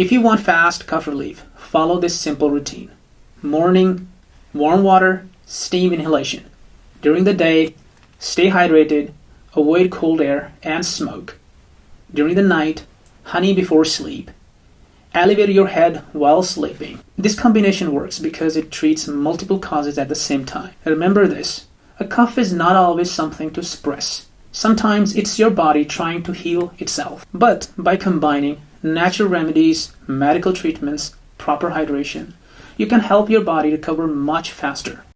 If you want fast cough relief, follow this simple routine. Morning, warm water, steam inhalation. During the day, stay hydrated, avoid cold air and smoke. During the night, honey before sleep. Elevate your head while sleeping. This combination works because it treats multiple causes at the same time. Remember this, a cough is not always something to suppress. Sometimes it's your body trying to heal itself. But by combining natural remedies, medical treatments, proper hydration, you can help your body recover much faster.